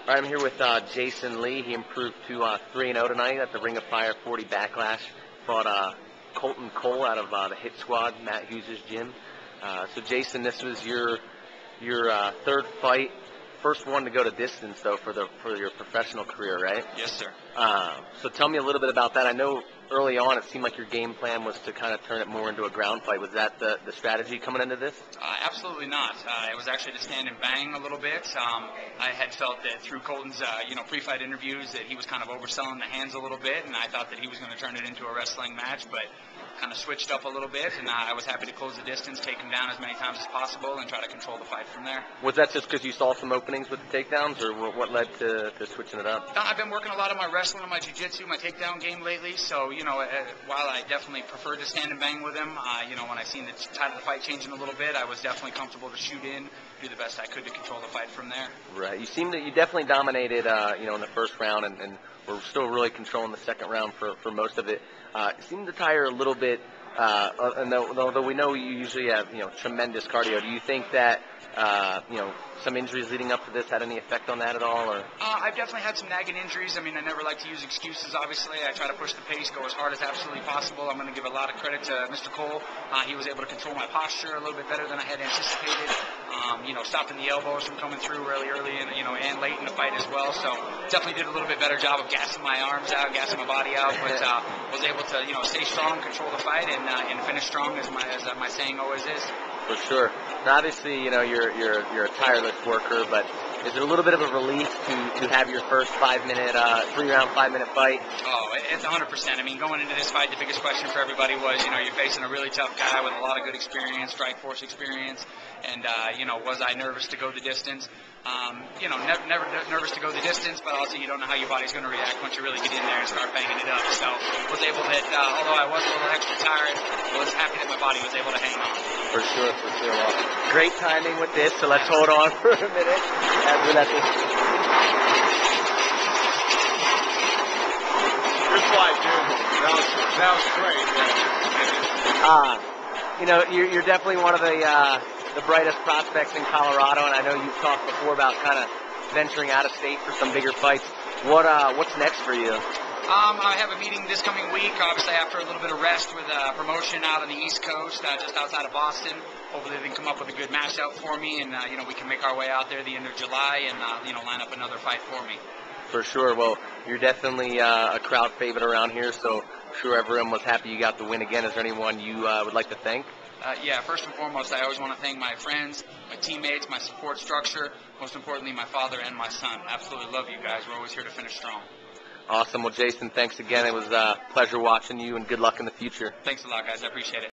All right, I'm here with Jason Lee. He improved to 3-0 tonight at the Ring of Fire 40 Backlash. Fought Colton Cole out of the Hit Squad, Matt Hughes' gym. So Jason, this was your third fight, first one to go to distance though for your professional career, right? Yes, sir. So tell me a little bit about that. I know early on it seemed like your game plan was to kind of turn it more into a ground fight. Was that the strategy coming into this? Absolutely not. It was actually to stand and bang a little bit. I had felt that through Colton's pre-fight interviews that he was kind of overselling the hands a little bit, and I thought that he was going to turn it into a wrestling match, but kind of switched up a little bit, and I was happy to close the distance, take him down as many times as possible, and try to control the fight from there. Was that just because you saw some openings with the takedowns, or what led to switching it up? I've been working a lot on my wrestling and my jiu-jitsu, my takedown game lately, so, while I definitely preferred to stand and bang with him, when I seen the tide of the fight changing a little bit, I was definitely comfortable to shoot in, do the best I could to control the fight from there. Right. You definitely dominated, in the first round, and we're still really controlling the second round for most of it. You seemed to tire a little bit, and although we know you usually have, tremendous cardio, do you think that, some injuries leading up to this had any effect on that at all? Or? I've definitely had some nagging injuries. I mean, I never like to use excuses, obviously. I try to push the pace, go as hard as absolutely possible. I'm going to give a lot of credit to Mr. Cole. He was able to control my posture a little bit better than I had anticipated. Stopping the elbows from coming through really early and late in the fight as well. So definitely did a little bit better job of gassing my arms out, gassing my body out, but was able to stay strong, control the fight, and finish strong as my saying always is. For sure. And obviously, you're a tireless worker, but is it a little bit of a relief to have your first 5-minute, 3-round, 5-minute fight? Oh, it's 100%. I mean, going into this fight, the biggest question for everybody was, you're facing a really tough guy with a lot of good experience, strike force experience, and, was I nervous to go the distance? Never nervous to go the distance, but also you don't know how your body's going to react once you really get in there and start banging it up. So was able that, although I was a little extra tired, was happy that my body was able to hang on. For sure. Well, great timing with this, so let's hold on for a minute as we let this. Good fight, dude. That was great. You're definitely one of the brightest prospects in Colorado, and I know you've talked before about kind of venturing out of state for some bigger fights. What's next for you? I have a meeting this coming week, obviously after a little bit of rest with a promotion out on the East Coast, just outside of Boston. Hopefully they can come up with a good matchup for me, and we can make our way out there the end of July and line up another fight for me. For sure. Well, you're definitely a crowd favorite around here, so I'm sure everyone was happy you got the win again. Is there anyone you would like to thank? First and foremost, I always want to thank my friends, my teammates, my support structure, most importantly, my father and my son. Absolutely love you guys. We're always here to finish strong. Awesome. Well, Jason, thanks again. It was a pleasure watching you, and good luck in the future. Thanks a lot, guys. I appreciate it.